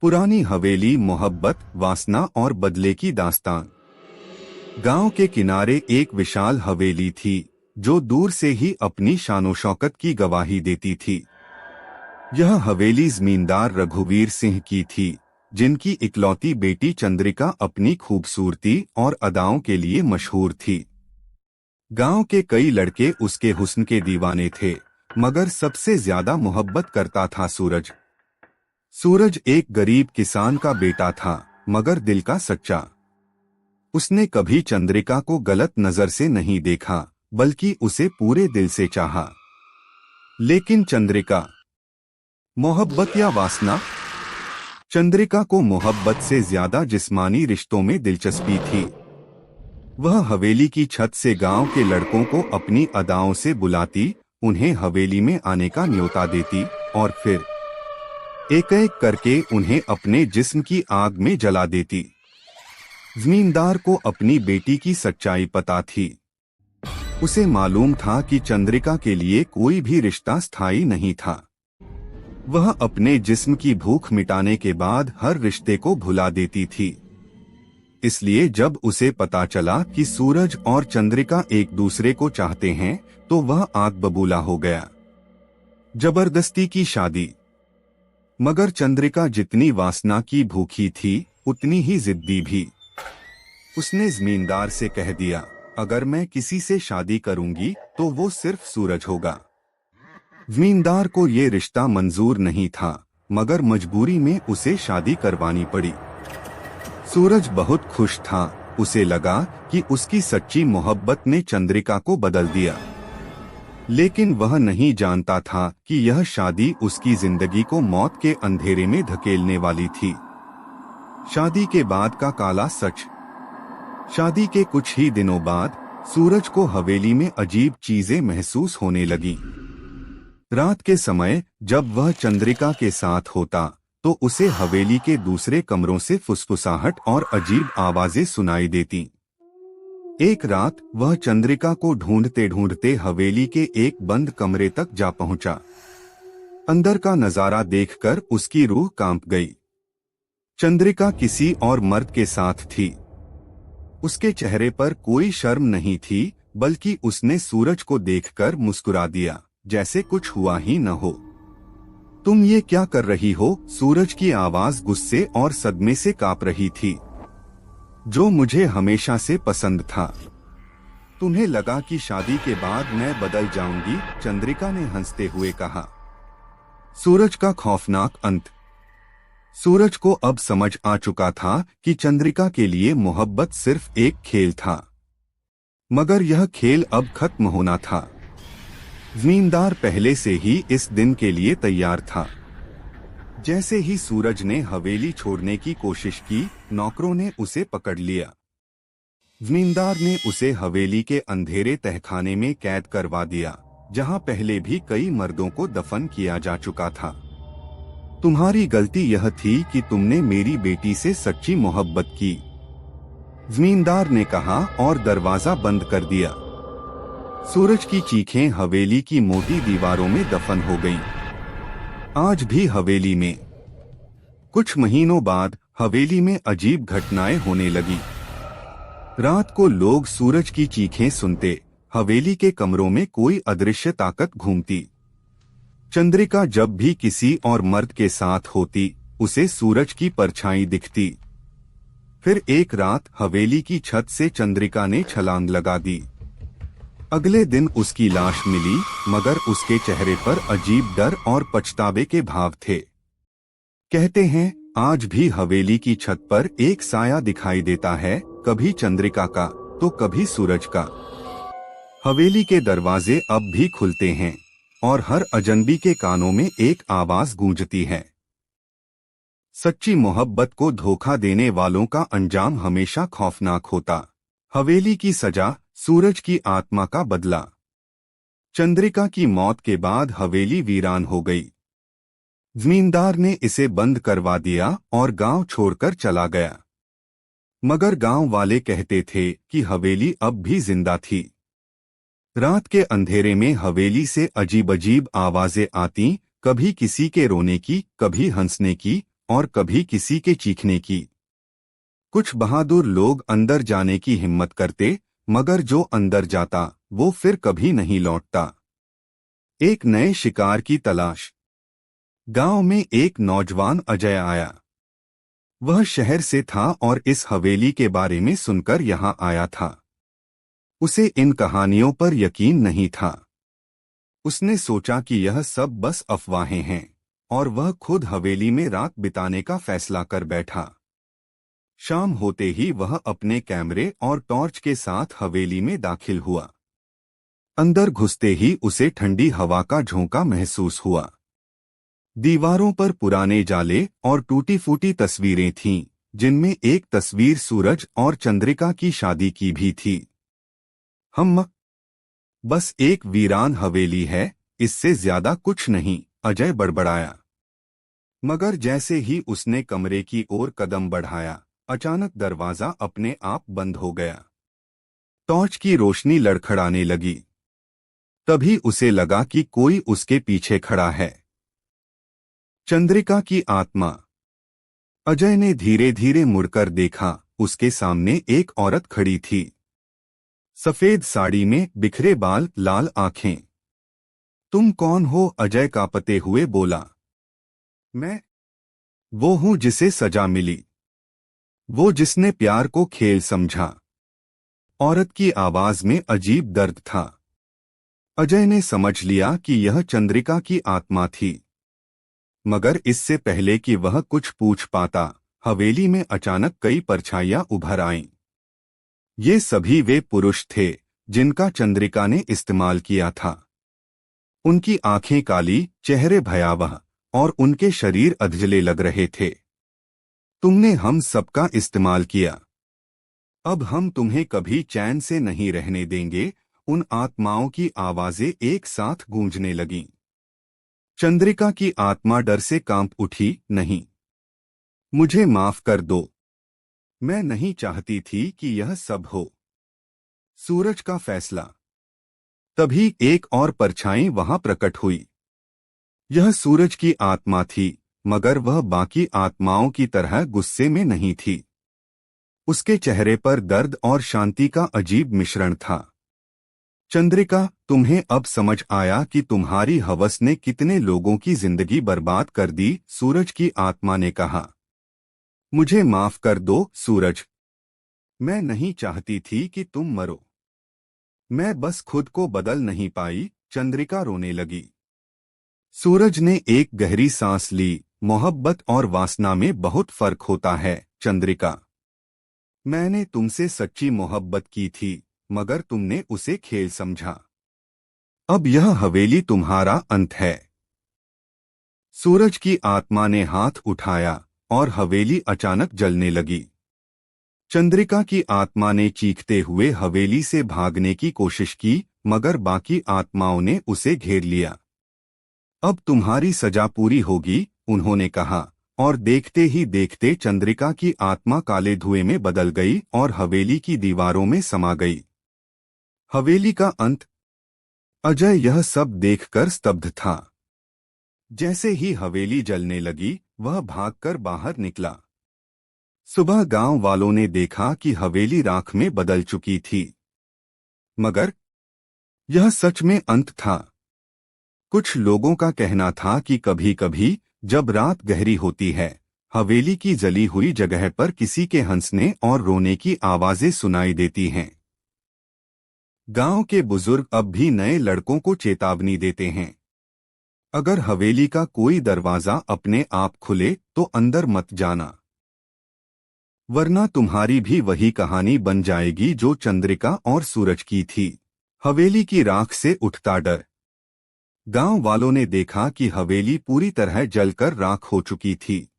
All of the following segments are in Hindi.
पुरानी हवेली, मोहब्बत, वासना और बदले की दास्तान। गांव के किनारे एक विशाल हवेली थी जो दूर से ही अपनी शानो शौकत की गवाही देती थी। यह हवेली जमींदार रघुवीर सिंह की थी, जिनकी इकलौती बेटी चंद्रिका अपनी खूबसूरती और अदाओं के लिए मशहूर थी। गांव के कई लड़के उसके हुस्न के दीवाने थे, मगर सबसे ज्यादा मोहब्बत करता था सूरज। सूरज एक गरीब किसान का बेटा था, मगर दिल का सच्चा। उसने कभी चंद्रिका को गलत नजर से नहीं देखा, बल्कि उसे पूरे दिल से चाहा। लेकिन चंद्रिका, मोहब्बत या वासना? चंद्रिका को मोहब्बत से ज्यादा जिस्मानी रिश्तों में दिलचस्पी थी। वह हवेली की छत से गांव के लड़कों को अपनी अदाओं से बुलाती, उन्हें हवेली में आने का न्योता देती और फिर एक एक करके उन्हें अपने जिस्म की आग में जला देती। जमींदार को अपनी बेटी की सच्चाई पता थी। उसे मालूम था कि चंद्रिका के लिए कोई भी रिश्ता स्थायी नहीं था। वह अपने जिस्म की भूख मिटाने के बाद हर रिश्ते को भुला देती थी। इसलिए जब उसे पता चला कि सूरज और चंद्रिका एक दूसरे को चाहते हैं, तो वह आग बबूला हो गया। जबरदस्ती की शादी। मगर चंद्रिका जितनी वासना की भूखी थी, उतनी ही जिद्दी भी। उसने जमींदार से कह दिया, अगर मैं किसी से शादी करूंगी तो वो सिर्फ सूरज होगा। जमींदार को ये रिश्ता मंजूर नहीं था, मगर मजबूरी में उसे शादी करवानी पड़ी। सूरज बहुत खुश था। उसे लगा कि उसकी सच्ची मोहब्बत ने चंद्रिका को बदल दिया। लेकिन वह नहीं जानता था कि यह शादी उसकी जिंदगी को मौत के अंधेरे में धकेलने वाली थी। शादी के बाद का काला सच। शादी के कुछ ही दिनों बाद सूरज को हवेली में अजीब चीजें महसूस होने लगी। रात के समय जब वह चंद्रिका के साथ होता, तो उसे हवेली के दूसरे कमरों से फुसफुसाहट और अजीब आवाजें सुनाई देती। एक रात वह चंद्रिका को ढूंढते ढूंढते हवेली के एक बंद कमरे तक जा पहुंचा। अंदर का नजारा देखकर उसकी रूह कांप गई। चंद्रिका किसी और मर्द के साथ थी। उसके चेहरे पर कोई शर्म नहीं थी, बल्कि उसने सूरज को देखकर मुस्कुरा दिया, जैसे कुछ हुआ ही न हो। तुम ये क्या कर रही हो? सूरज की आवाज गुस्से और सदमे से कांप रही थी, जो मुझे हमेशा से पसंद था। तुम्हें लगा कि शादी के बाद मैं बदल जाऊंगी? चंद्रिका ने हंसते हुए कहा। सूरज का खौफनाक अंत। सूरज को अब समझ आ चुका था कि चंद्रिका के लिए मोहब्बत सिर्फ एक खेल था, मगर यह खेल अब खत्म होना था। जमींदार पहले से ही इस दिन के लिए तैयार था। जैसे ही सूरज ने हवेली छोड़ने की कोशिश की, नौकरों ने उसे पकड़ लिया। जमींदार ने उसे हवेली के अंधेरे तहखाने में कैद करवा दिया, जहां पहले भी कई मर्दों को दफन किया जा चुका था। तुम्हारी गलती यह थी कि तुमने मेरी बेटी से सच्ची मोहब्बत की, जमींदार ने कहा और दरवाजा बंद कर दिया। सूरज की चीखें हवेली की मोटी दीवारों में दफन हो गईं। आज भी हवेली में। कुछ महीनों बाद हवेली में अजीब घटनाएं होने लगी। रात को लोग सूरज की चीखें सुनते, हवेली के कमरों में कोई अदृश्य ताकत घूमती। चंद्रिका जब भी किसी और मर्द के साथ होती, उसे सूरज की परछाई दिखती। फिर एक रात हवेली की छत से चंद्रिका ने छलांग लगा दी। अगले दिन उसकी लाश मिली, मगर उसके चेहरे पर अजीब डर और पछतावे के भाव थे। कहते हैं, आज भी हवेली की छत पर एक साया दिखाई देता है, कभी चंद्रिका का तो कभी सूरज का। हवेली के दरवाजे अब भी खुलते हैं और हर अजनबी के कानों में एक आवाज गूंजती है। सच्ची मोहब्बत को धोखा देने वालों का अंजाम हमेशा खौफनाक होता। हवेली की सजा, सूरज की आत्मा का बदला। चंद्रिका की मौत के बाद हवेली वीरान हो गई। जमींदार ने इसे बंद करवा दिया और गांव छोड़कर चला गया। मगर गांव वाले कहते थे कि हवेली अब भी जिंदा थी। रात के अंधेरे में हवेली से अजीब अजीब आवाजें आती, कभी किसी के रोने की, कभी हंसने की और कभी किसी के चीखने की। कुछ बहादुर लोग अंदर जाने की हिम्मत करते, मगर जो अंदर जाता वो फिर कभी नहीं लौटता। एक नए शिकार की तलाश। गांव में एक नौजवान अजय आया। वह शहर से था और इस हवेली के बारे में सुनकर यहां आया था। उसे इन कहानियों पर यकीन नहीं था। उसने सोचा कि यह सब बस अफवाहें हैं, और वह खुद हवेली में रात बिताने का फैसला कर बैठा। शाम होते ही वह अपने कैमरे और टॉर्च के साथ हवेली में दाखिल हुआ। अंदर घुसते ही उसे ठंडी हवा का झोंका महसूस हुआ। दीवारों पर पुराने जाले और टूटी फूटी तस्वीरें थीं, जिनमें एक तस्वीर सूरज और चंद्रिका की शादी की भी थी। हम बस एक वीरान हवेली है, इससे ज्यादा कुछ नहीं, अजय बड़बड़ाया। मगर जैसे ही उसने कमरे की ओर कदम बढ़ाया, अचानक दरवाजा अपने आप बंद हो गया। टॉर्च की रोशनी लड़खड़ाने लगी। तभी उसे लगा कि कोई उसके पीछे खड़ा है। चंद्रिका की आत्मा। अजय ने धीरे धीरे मुड़कर देखा, उसके सामने एक औरत खड़ी थी। सफेद साड़ी में बिखरे बाल, लाल आंखें। तुम कौन हो? अजय कांपते हुए बोला। मैं वो हूं जिसे सजा मिली, वो जिसने प्यार को खेल समझा। औरत की आवाज में अजीब दर्द था। अजय ने समझ लिया कि यह चंद्रिका की आत्मा थी। मगर इससे पहले कि वह कुछ पूछ पाता, हवेली में अचानक कई परछाइयां उभर आईं। ये सभी वे पुरुष थे जिनका चंद्रिका ने इस्तेमाल किया था। उनकी आंखें काली, चेहरे भयावह, और उनके शरीर अधजले लग रहे थे। तुमने हम सबका इस्तेमाल किया। अब हम तुम्हें कभी चैन से नहीं रहने देंगे। उन आत्माओं की आवाजें एक साथ गूंजने लगीं। चंद्रिका की आत्मा डर से कांप उठी। नहीं, मुझे माफ कर दो। मैं नहीं चाहती थी कि यह सब हो। सूरज का फैसला। तभी एक और परछाई वहां प्रकट हुई। यह सूरज की आत्मा थी, मगर वह बाकी आत्माओं की तरह गुस्से में नहीं थी। उसके चेहरे पर दर्द और शांति का अजीब मिश्रण था। चंद्रिका, तुम्हें अब समझ आया कि तुम्हारी हवस ने कितने लोगों की जिंदगी बर्बाद कर दी, सूरज की आत्मा ने कहा। मुझे माफ कर दो सूरज। मैं नहीं चाहती थी कि तुम मरो। मैं बस खुद को बदल नहीं पाई। चंद्रिका रोने लगी। सूरज ने एक गहरी सांस ली। मोहब्बत और वासना में बहुत फर्क होता है चंद्रिका। मैंने तुमसे सच्ची मोहब्बत की थी, मगर तुमने उसे खेल समझा। अब यह हवेली तुम्हारा अंत है। सूरज की आत्मा ने हाथ उठाया और हवेली अचानक जलने लगी। चंद्रिका की आत्मा ने चीखते हुए हवेली से भागने की कोशिश की, मगर बाकी आत्माओं ने उसे घेर लिया। अब तुम्हारी सजा पूरी होगी, उन्होंने कहा, और देखते ही देखते चंद्रिका की आत्मा काले धुएं में बदल गई और हवेली की दीवारों में समा गई। हवेली का अंत। अजय यह सब देखकर स्तब्ध था। जैसे ही हवेली जलने लगी, वह भागकर बाहर निकला। सुबह गांव वालों ने देखा कि हवेली राख में बदल चुकी थी। मगर यह सच में अंत था। कुछ लोगों का कहना था कि कभी-कभी जब रात गहरी होती है, हवेली की जली हुई जगह पर किसी के हंसने और रोने की आवाजें सुनाई देती हैं। गांव के बुजुर्ग अब भी नए लड़कों को चेतावनी देते हैं, अगर हवेली का कोई दरवाजा अपने आप खुले तो अंदर मत जाना, वरना तुम्हारी भी वही कहानी बन जाएगी जो चंद्रिका और सूरज की थी। हवेली की राख से उठता डर। गांव वालों ने देखा कि हवेली पूरी तरह जलकर राख हो चुकी थी।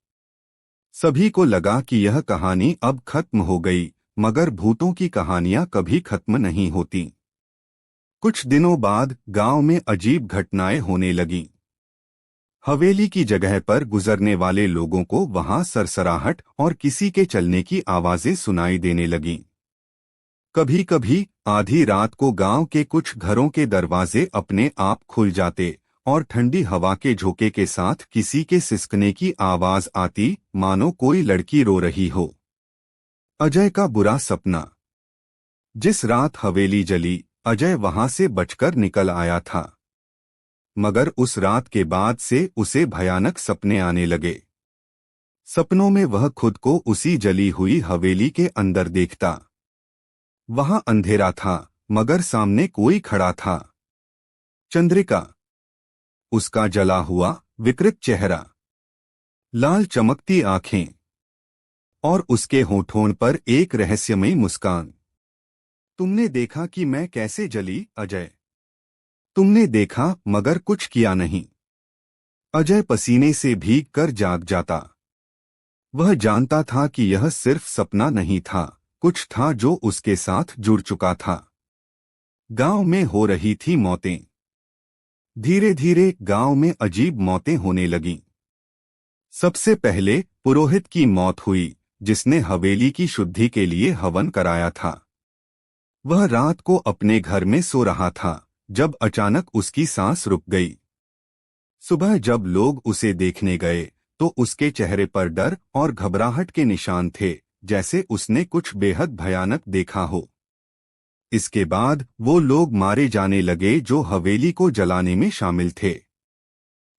सभी को लगा कि यह कहानी अब खत्म हो गई, मगर भूतों की कहानियां कभी खत्म नहीं होती। कुछ दिनों बाद गांव में अजीब घटनाएं होने लगीं। हवेली की जगह पर गुजरने वाले लोगों को वहां सरसराहट और किसी के चलने की आवाजें सुनाई देने लगीं। कभी-कभी आधी रात को गांव के कुछ घरों के दरवाजे अपने आप खुल जाते और ठंडी हवा के झोंके के साथ किसी के सिसकने की आवाज आती, मानो कोई लड़की रो रही हो। अजय का बुरा सपना। जिस रात हवेली जली, अजय वहां से बचकर निकल आया था, मगर उस रात के बाद से उसे भयानक सपने आने लगे। सपनों में वह खुद को उसी जली हुई हवेली के अंदर देखता। वहां अंधेरा था, मगर सामने कोई खड़ा था। चंद्रिका। उसका जला हुआ विकृत चेहरा, लाल चमकती आंखें और उसके होठों पर एक रहस्यमयी मुस्कान। तुमने देखा कि मैं कैसे जली, अजय? तुमने देखा मगर कुछ किया नहीं। अजय पसीने से भीग कर जाग जाता। वह जानता था कि यह सिर्फ सपना नहीं था, कुछ था जो उसके साथ जुड़ चुका था। गांव में हो रही थी मौतें। धीरे धीरे गांव में अजीब मौतें होने लगीं। सबसे पहले पुरोहित की मौत हुई, जिसने हवेली की शुद्धि के लिए हवन कराया था। वह रात को अपने घर में सो रहा था, जब अचानक उसकी सांस रुक गई। सुबह जब लोग उसे देखने गए, तो उसके चेहरे पर डर और घबराहट के निशान थे, जैसे उसने कुछ बेहद भयानक देखा हो। इसके बाद वो लोग मारे जाने लगे जो हवेली को जलाने में शामिल थे।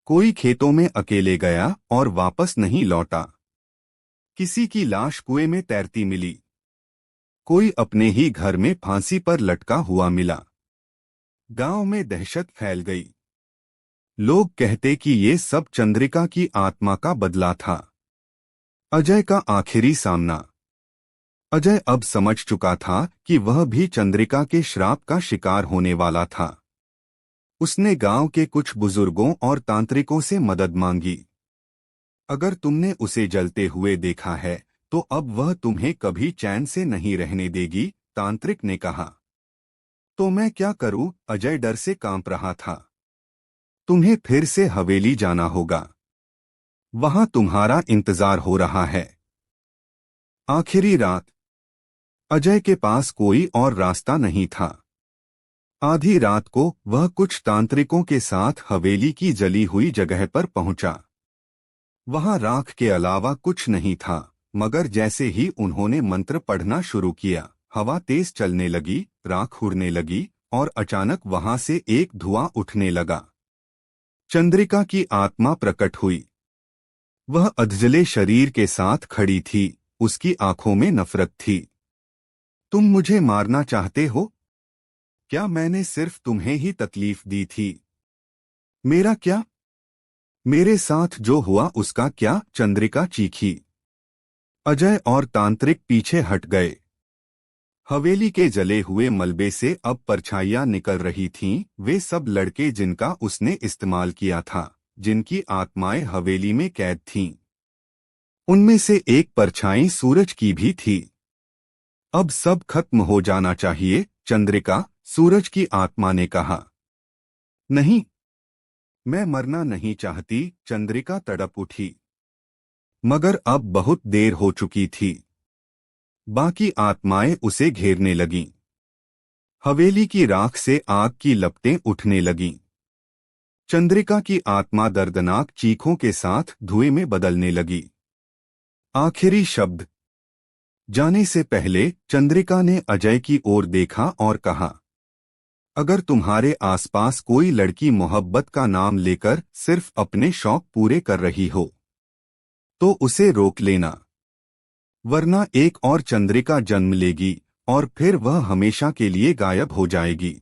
कोई खेतों में अकेले गया और वापस नहीं लौटा। किसी की लाश कुएं में तैरती मिली। कोई अपने ही घर में फांसी पर लटका हुआ मिला। गांव में दहशत फैल गई। लोग कहते कि ये सब चंद्रिका की आत्मा का बदला था। अजय का आखिरी सामना। अजय अब समझ चुका था कि वह भी चंद्रिका के श्राप का शिकार होने वाला था। उसने गांव के कुछ बुजुर्गों और तांत्रिकों से मदद मांगी। अगर तुमने उसे जलते हुए देखा है, तो अब वह तुम्हें कभी चैन से नहीं रहने देगी, तांत्रिक ने कहा। तो मैं क्या करूं? अजय डर से कांप रहा था। तुम्हें फिर से हवेली जाना होगा। वहां तुम्हारा इंतजार हो रहा है। आखिरी रात। अजय के पास कोई और रास्ता नहीं था। आधी रात को वह कुछ तांत्रिकों के साथ हवेली की जली हुई जगह पर पहुंचा। वहां राख के अलावा कुछ नहीं था, मगर जैसे ही उन्होंने मंत्र पढ़ना शुरू किया, हवा तेज चलने लगी, राख उड़ने लगी और अचानक वहां से एक धुआं उठने लगा। चंद्रिका की आत्मा प्रकट हुई। वह अधजले शरीर के साथ खड़ी थी, उसकी आंखों में नफरत थी। तुम मुझे मारना चाहते हो? क्या मैंने सिर्फ तुम्हें ही तकलीफ दी थी? मेरा क्या? मेरे साथ जो हुआ उसका क्या? चंद्रिका चीखी। अजय और तांत्रिक पीछे हट गए। हवेली के जले हुए मलबे से अब परछाइयां निकल रही थीं, वे सब लड़के जिनका उसने इस्तेमाल किया था, जिनकी आत्माएं हवेली में कैद थीं। उनमें से एक परछाई सूरज की भी थी। अब सब खत्म हो जाना चाहिए, चंद्रिका, सूरज की आत्मा ने कहा। नहीं, मैं मरना नहीं चाहती, चंद्रिका तड़प उठी। मगर अब बहुत देर हो चुकी थी। बाकी आत्माएं उसे घेरने लगीं। हवेली की राख से आग की लपटें उठने लगीं। चंद्रिका की आत्मा दर्दनाक चीखों के साथ धुएं में बदलने लगी। आखिरी शब्द। जाने से पहले चंद्रिका ने अजय की ओर देखा और कहा, अगर तुम्हारे आसपास कोई लड़की मोहब्बत का नाम लेकर सिर्फ अपने शौक पूरे कर रही हो, तो उसे रोक लेना, वरना एक और चंद्रिका जन्म लेगी और फिर वह हमेशा के लिए गायब हो जाएगी।